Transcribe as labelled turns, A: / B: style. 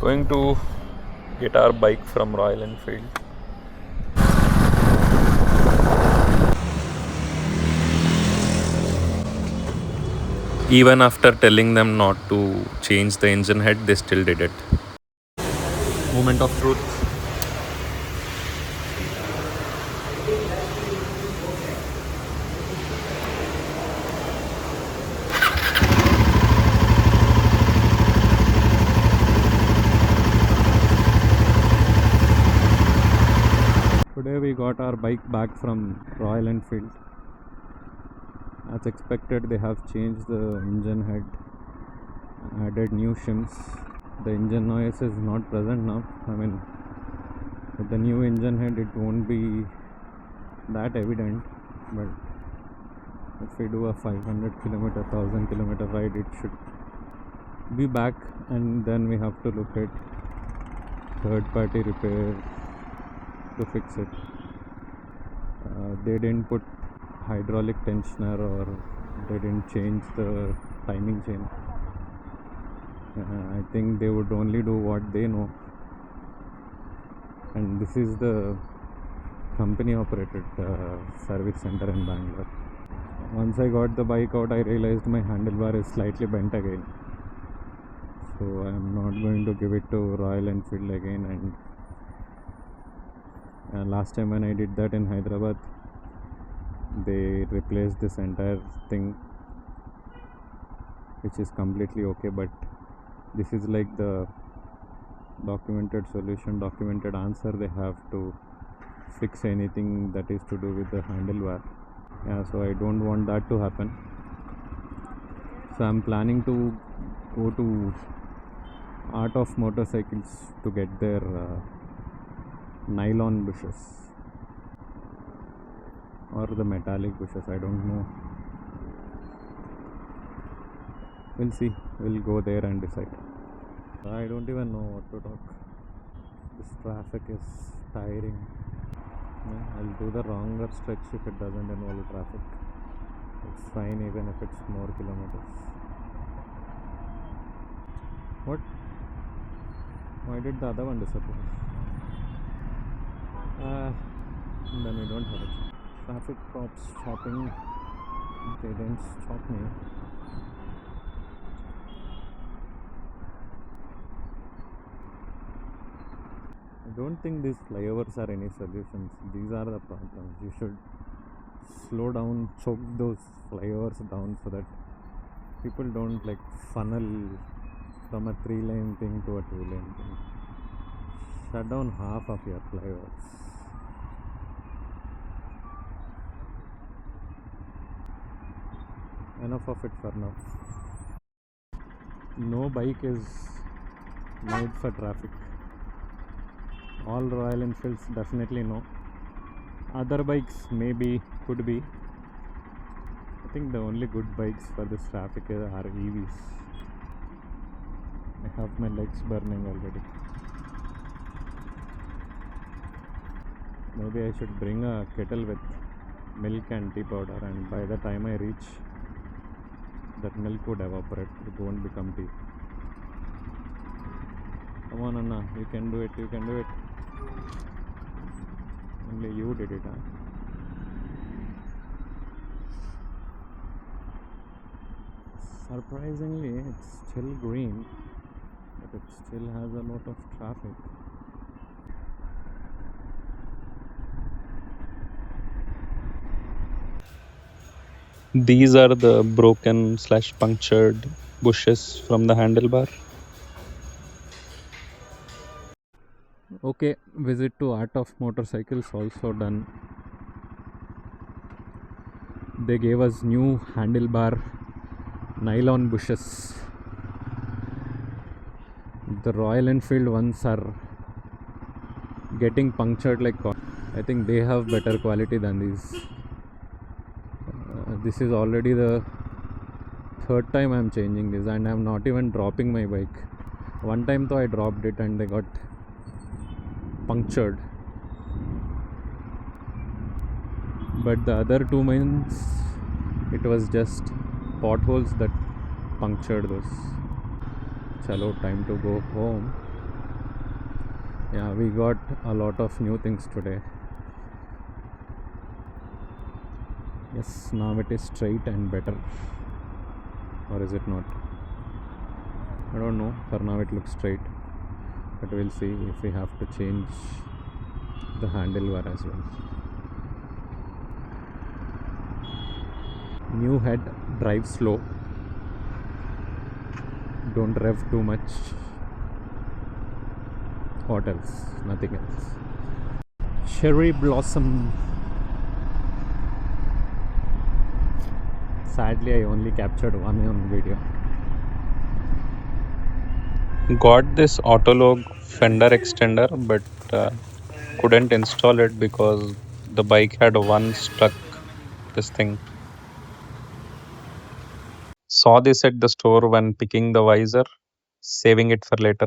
A: Going to get our bike from Royal Enfield. Even after telling them not to change the engine head, they still did it. Moment of truth. Today we got our bike back from Royal Enfield. As expected, they have changed the engine head, added new shims. The engine noise is not present now. I mean, with the new engine head it won't be that evident, but if we do a 500 kilometer 1000 kilometer ride, it should be back. And then we have to look at third party repair to fix it. They didn't put hydraulic tensioner, or they didn't change the timing chain. I think they would only do what they know, and this is the company operated service center in Bangalore. Once I got the bike out, I realized my handlebar is slightly bent again, so I am not going to give it to Royal Enfield again. And last time when I did that in Hyderabad, they replaced this entire thing, which is completely okay, but this is like the documented solution, documented answer they have to fix anything that is to do with the handlebar. So I don't want that to happen. So I'm planning to go to Art of Motorcycles to get their nylon bushes or the metallic bushes, I don't know. We'll see. We'll go there and decide. I don't even know what to talk. This traffic is tiring. I'll do the longer stretch if it doesn't involve traffic. It's fine even if it's more kilometers. What? Why did the other one disappear? Then we don't have it. Traffic cops stopping. They didn't stop me. I don't think these flyovers are any solutions. These are the problems. You should slow down, choke those flyovers down so that people don't like funnel from a 3-lane thing to a 2-lane thing. Shut down half of your flyovers. Enough of it for now. No bike is made for traffic. All Royal Enfields definitely no. Other bikes maybe, could be. I think the only good bikes for this traffic are EVs. I have my legs burning already. Maybe I should bring a kettle with milk and tea powder, and by the time I reach, that milk would evaporate. It won't become tea. Come on, Anna, you can do it, you can do it. Only you did it, huh? Surprisingly, it's still green, but it still has a lot of traffic. These are the broken / punctured bushes from the handlebar. Okay, visit to Art of Motorcycles also done. They gave us new handlebar nylon bushes. The Royal Enfield ones are getting punctured like I think they have better quality than these. This is already the third time I'm changing this, and I'm not even dropping my bike. One time though I dropped it and they got punctured, but the other two months it was just potholes that punctured those. Chalo, time to go home. Yeah, we got a lot of new things today. Yes, now it is straight and better. Or is it not? I don't know. For now it looks straight. But we'll see if we have to change the handlebar as well. New head, drive slow. Don't rev too much. What else? Nothing else. Cherry blossom. Sadly, I only captured one on video.
B: Got this Autolog fender extender, but couldn't install it because the bike had one stuck this thing. Saw this at the store when picking the visor, saving it for later.